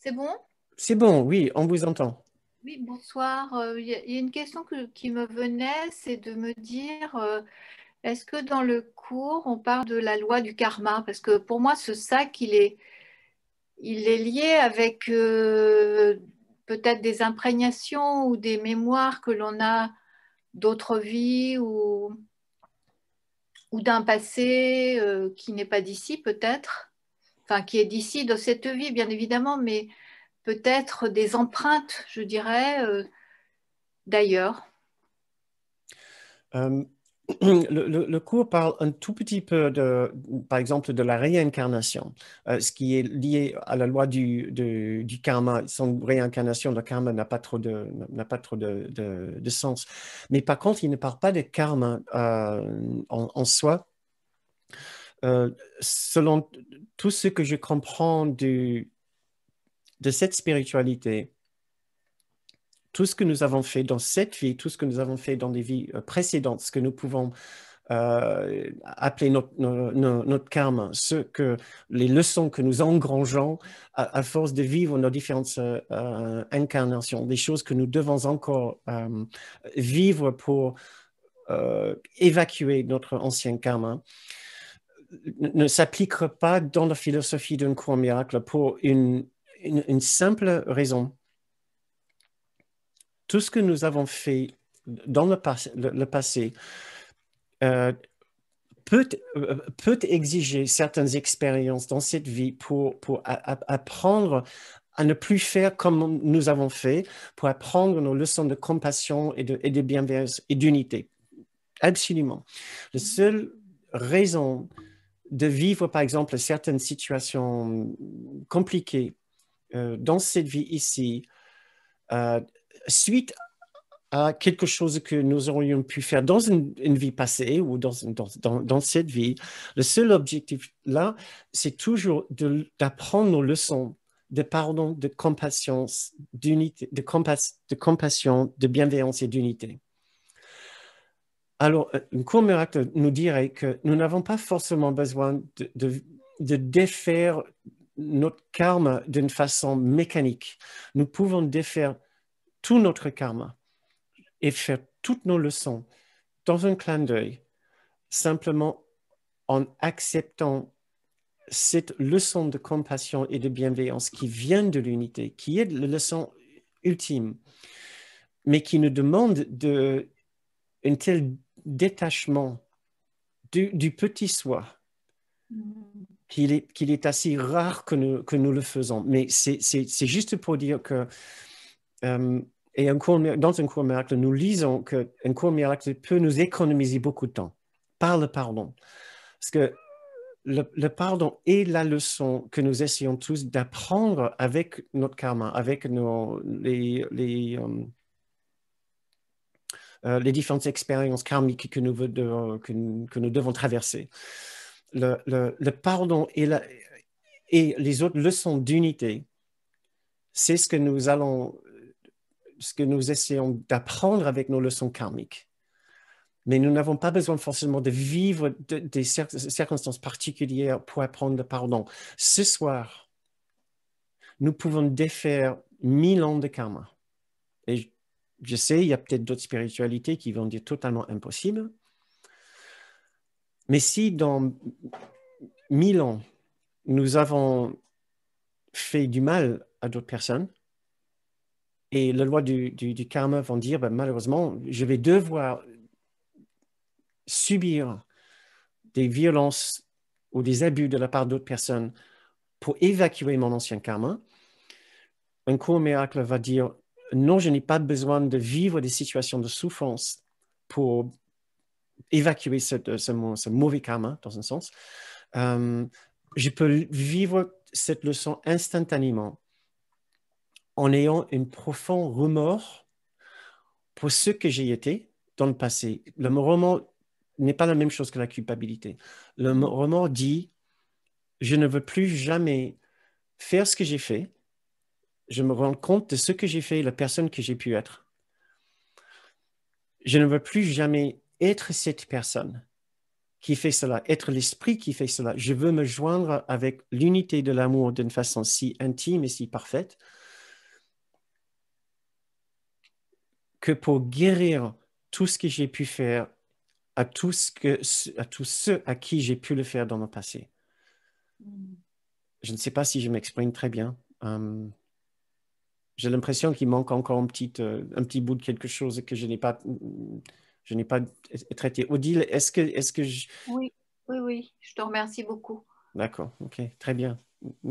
C'est bon? C'est bon, oui, on vous entend. Oui, bonsoir. Il y a une question qui me venait, c'est de me dire, est-ce que dans le cours, on parle de la loi du karma? Parce que pour moi, ce sac, il est lié avec peut-être des imprégnations ou des mémoires que l'on a d'autres vies ou d'un passé qui n'est pas d'ici, peut-être. Enfin, qui est d'ici, de cette vie, bien évidemment, mais peut-être des empreintes, je dirais, d'ailleurs. Euh, le cours parle un tout petit peu par exemple, de la réincarnation, ce qui est lié à la loi du karma. Sans réincarnation, le karma n'a pas trop de sens. Mais par contre, il ne parle pas de karma en soi. Euh, Selon tout ce que je comprends de cette spiritualité, tout ce que nous avons fait dans cette vie, tout ce que nous avons fait dans des vies précédentes, ce que nous pouvons appeler notre karma, les leçons que nous engrangeons à force de vivre nos différentes incarnations, des choses que nous devons encore vivre pour évacuer notre ancien karma, ne s'appliquera pas dans la philosophie d'un cours miracle pour une simple raison. Tout ce que nous avons fait dans le passé euh, peut, peut exiger certaines expériences dans cette vie pour apprendre à ne plus faire comme nous avons fait, pour apprendre nos leçons de compassion et de bienveillance et d'unité. Absolument. La seule raison de vivre, par exemple, certaines situations compliquées dans cette vie ici, euh, suite à quelque chose que nous aurions pu faire dans une vie passée ou dans cette vie. Le seul objectif là, c'est toujours d'apprendre nos leçons de pardon, de compassion, d'unité, de compassion, de bienveillance et d'unité. Alors, un cours miracle nous dirait que nous n'avons pas forcément besoin de défaire notre karma d'une façon mécanique. Nous pouvons défaire tout notre karma et faire toutes nos leçons dans un clin d'œil, simplement en acceptant cette leçon de compassion et de bienveillance qui vient de l'unité, qui est la leçon ultime, mais qui nous demande un tel détachement du petit soi qu'il est assez rare que nous le faisons. Mais c'est juste pour dire que et dans un cours miracle, nous lisons qu'un cours miracle peut nous économiser beaucoup de temps par le pardon. Parce que le pardon est la leçon que nous essayons tous d'apprendre avec notre karma, avec les différentes expériences karmiques que nous devons traverser. Le pardon et les autres leçons d'unité, c'est ce que nous essayons d'apprendre avec nos leçons karmiques. Mais nous n'avons pas besoin forcément de vivre des circonstances particulières pour apprendre le pardon. Ce soir, nous pouvons défaire 1000 ans de karma. Et je sais, il y a peut-être d'autres spiritualités qui vont dire totalement impossible. Mais si dans 1000 ans, nous avons fait du mal à d'autres personnes, et la loi du karma vont dire, ben, malheureusement, je vais devoir subir des violences ou des abus de la part d'autres personnes pour évacuer mon ancien karma, un cours miracle va dire, non, je n'ai pas besoin de vivre des situations de souffrance pour évacuer ce mauvais karma, dans un sens. Euh, je peux vivre cette leçon instantanément en ayant un profond remords pour ce que j'ai été dans le passé. Le remords n'est pas la même chose que la culpabilité. Le remords dit, je ne veux plus jamais faire ce que j'ai fait. Je me rends compte de ce que j'ai fait, la personne que j'ai pu être. Je ne veux plus jamais être cette personne qui fait cela, être l'esprit qui fait cela. Je veux me joindre avec l'unité de l'amour d'une façon si intime et si parfaite que pour guérir tout ce que j'ai pu faire à tous ceux à qui j'ai pu le faire dans le passé. Mm. Je ne sais pas si je m'exprime très bien. J'ai l'impression qu'il manque encore un petit bout de quelque chose que je n'ai pas traité. Odile, est-ce que Oui, oui, oui, je te remercie beaucoup. D'accord, ok, très bien.